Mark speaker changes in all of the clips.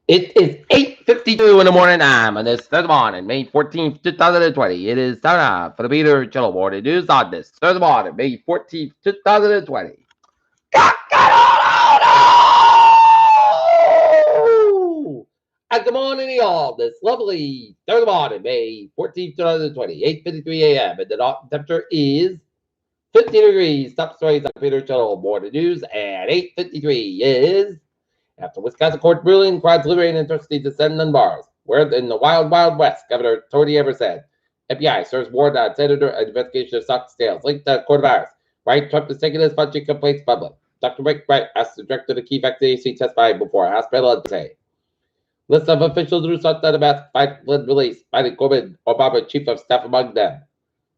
Speaker 1: It is 8:52 in the morning time on this Thursday morning, May 14th, 2020. It is time for the Peter Channel Morning News on this Thursday morning, May 14th, 2020. And good morning, y'all. This lovely Thursday morning, May 14th, 2020, 8:53 a.m. And the temperature is 15 degrees. Top stories on the Peter Channel Morning News at 8:53 is after Wisconsin court ruling requires liberating intercity to send on bars. Where in the wild, wild west, Governor Tony Evers said. FBI serves warrant on Senator investigation of stock sales linked to coronavirus. Right, Trump is taking his budget complaints public. Dr. Rick Wright asked the director of the key vaccine agency testify before a hospital on Tuesday. List of officials who sought that mask fight release by the COVID Obama chief of staff among them.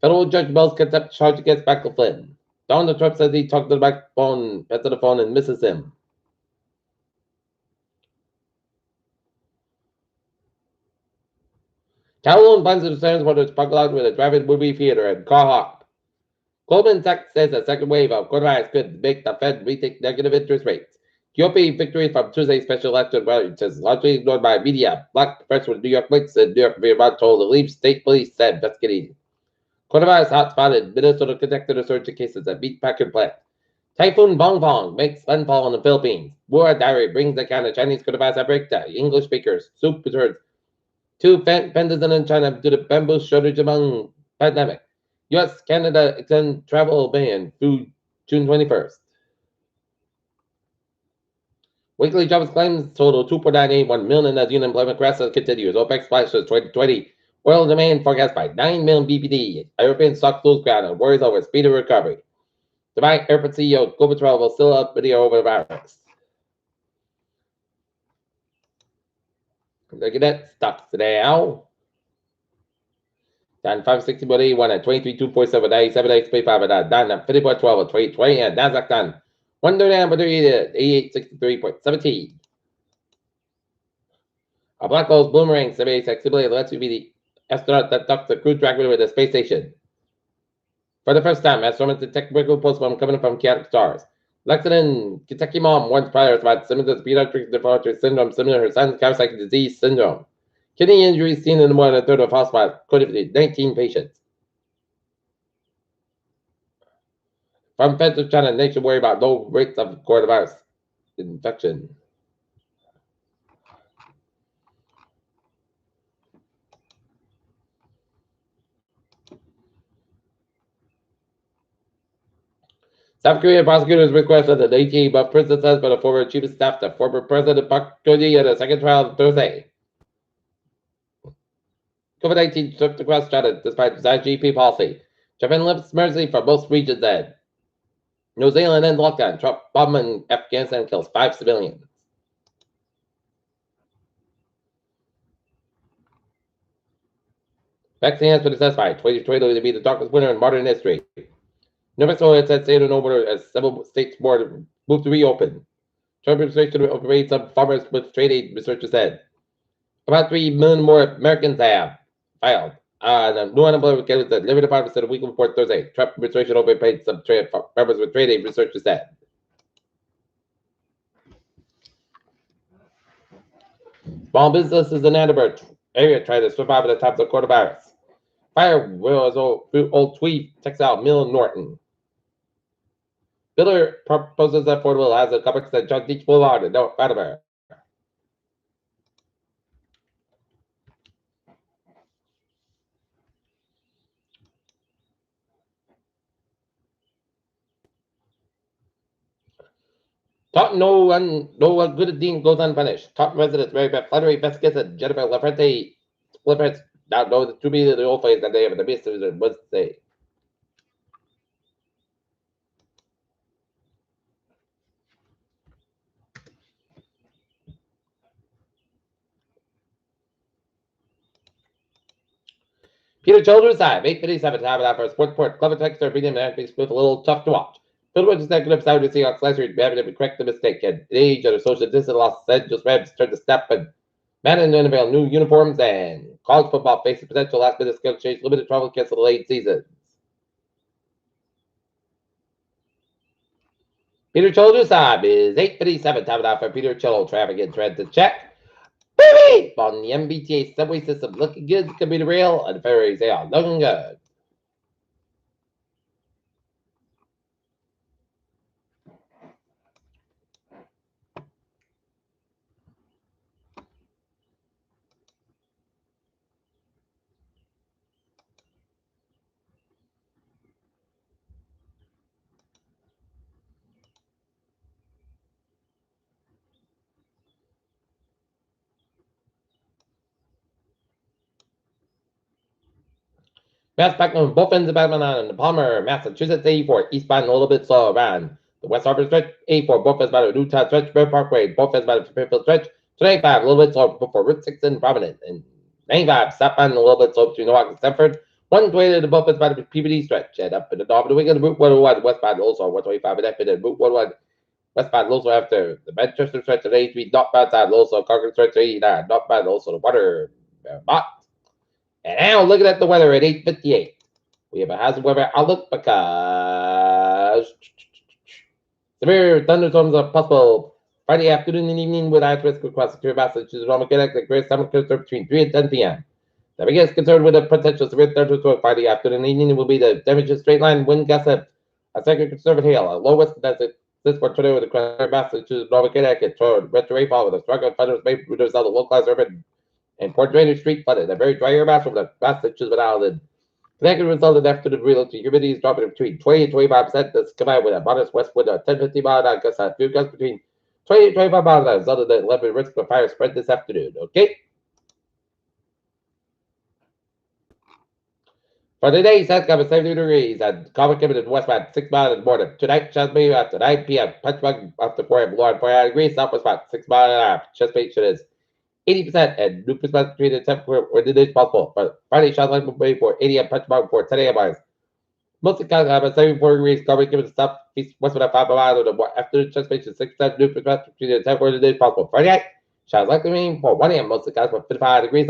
Speaker 1: Federal judge Bell's contempt charge against Michael Flynn. Donald Trump says he talked to the microphone, to the phone, and misses him. Calhoun finds concerns whether it's buckled out with a drive-in movie theater and car hop. Goldman Sachs says a second wave of coronavirus could make the Fed rethink negative interest rates. GOP victory from Tuesday's special election vote is largely ignored by media. Black professor with New York Links and New York Vermont told the Leaf State Police said investigating. Coronavirus hotspot in Minnesota connected a surge in cases at meat packer plant. Typhoon Bongfong makes landfall in the Philippines. Wuhan diary brings account of Chinese coronavirus outbreak to English speakers. Soup returns. Two pendants in China due to bamboo shortage among pandemic. U.S. Canada extend travel ban through June 21st. Weekly jobs claims total 2.981 million as unemployment crisis continues. OPEC splashes 2020. Oil demand forecast by 9 million BPD. European stock lose ground and worries over speed of recovery. Dubai Airport CEO Gorbachev will still up video over the virus. Look at that. Stocks today now. Down 560.81 at 23,247, 97, 8.5 at down at 50.12 at 2020 and Nasdaq down 139.38 at 8863.17. A black hole's boomerang survey accessibility lets you be the astronaut that docks the crew track with the space station. For the first time, astronauts detect wiggle postponed coming from chaotic stars. Lexington, Kentucky mom warns priors about symptoms of pediatric nephrology syndrome similar to her son's Kawasaki disease syndrome. Kidney injuries seen in more than a third of hospitals, could 19 patients. From Feds of China, nation worry about low rates of coronavirus infection. South Korean prosecutors requested an 18-month prison sentence for the former chief of staff to former President Park Geun-hye in a second trial Thursday. COVID-19 swept across China despite Xi Jinping policy. Japan lifts mercy for most regions then. New Zealand ends lockdown. Trump bomb in Afghanistan kills 5 civilians. Vaccine has been assessed by 2020 to be the darkest winter in modern history. New Mexico has said state of no border as several states board move to reopen. Trump administration will operate some farmers with trade aid, researchers said. About 3 million more Americans have filed. The new unemployment claims that Labor Department said a week report Thursday. Trump administration overpaid some farmers with trade aid, researchers said. Small businesses in Annenberg area try to survive at the top of the coronavirus. Fire was old Tweed textile mill in Norton. Builder proposes affordable as a complex at John Beach Boulevard in North Attleboro. Taunton, no one good deed goes unpunished. Taunton residents Mary Beth Flannery, Vasquez, and Jennifer Lafrente Spliffers now know the to be the old place that they have the business on Wednesday. Peter Childers time, 8:57 time of for a sports report. Clever texter beating him and with a little tough to watch. Phillips executive side to Seahawks last week, having to correct the mistake. And age of the social distance loss said just Rams turned to step and Madden unveiled new uniforms and college football faces potential last minute schedule change, limited travel cancel the late season. Peter Childers time is 8:57 time of for Peter Chillo traffic and trend to check. on the MBTA subway system. Looking good, could be the rail, and the ferries, they are looking good. Mass back on both ends of Batman and the Palmer, Massachusetts 84, eastbound a little bit slow around. The West Harbor stretch, 84, both ends about a Newtown stretch, Bear Parkway, both ends about a Fairfield stretch, 25, a little bit slow before Route 6 in Providence, and 95, southbound a little bit slow between Newark and Stamford, 120 to both ends about a PBD stretch, and up in the north of the Wiggins, Route 101, westbound also 125, and up in the Route 101, westbound also after the Manchester stretch of 83, northbound side also, Concord stretch 89, northbound also the water box. And now looking at the weather at 8:58. We have a hazard weather outlook because severe thunderstorms are possible Friday afternoon and evening with high risk across the Massachusetts, Connecticut, great summer concern between 3 and 10 p.m. The biggest concern with a potential severe thunderstorm Friday afternoon and evening will be the damages straight line wind gusts a second conservative hail, a low risk that's this for tornado across Massachusetts, Connecticut, toward retro rainfall with a strong thunderstorms may result in localized urban and Port Drainage Street flooded. A very dry air mass from the Massachusetts Island. Connecticut resulted after the relative humidity is dropping between 20 and 25%. This combined with a modest west wind of 10-50 mile an hour gusts at few gusts between 20 and 25 miles an hour resulted in 11 risk of fire spread this afternoon. Okay? For today, south cover 70 degrees and common coming in westbound 6 miles in the morning. Tonight, Chesapeake after 9 p.m. Punchbug after 4 a.m. Below 49 degrees. Southwest about 6 miles an hour. Chesapeake is 80% and new percent between the temperature or the day possible. But Friday, shot like will be for 80 and punch mark for 10 a.m. hours. Most of the have a 74 degrees, covering given the south east west of 5 miles or more after chest space is 6% new percent between the temperature or the day possible. Friday, shot like rain for 1 a.m. Most of the for 55 degrees.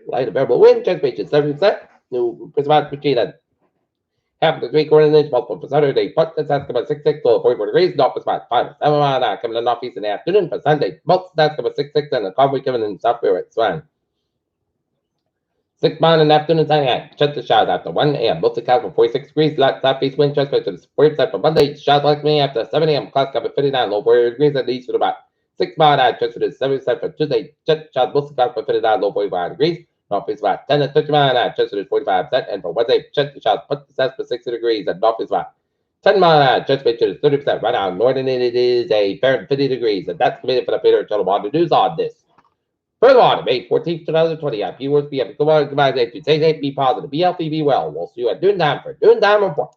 Speaker 1: Light and variable wind, chest space is 70%. New percent between the half of the 3/4 inch multiple for Saturday, but that's about 66 to 44 degrees, north is about 5 7 miles coming to northeast in the afternoon for Sunday. Most that's about 66 and the convoy coming in south where it's fine. 6 miles in the afternoon, Sunday, check the showers after 1 a.m. Most of the for 46 degrees, southeast wind, chest to the 40% for Monday, showers like me after 7 a.m. Clouds cover 59, low 40 degrees at the east with about 6 miles an hour, chest to the 70% for Tuesday, check showers most of the for 59, low 45 degrees. North is about 10 to 30 miles an hour, Chester is 45%, and for Wednesday, check the shots, put the sets for 60 degrees, and north is about 10 miles an hour, Chester is 30%. Right now, northern it is a fair 50 degrees, and that's committed for the Peter Channel on the news on this. Further on, May 14th, 2020, I'm viewers, be up. Come on, goodbye, stay safe, be positive, be healthy, be well. We'll see you at noon time for Noon Time Report.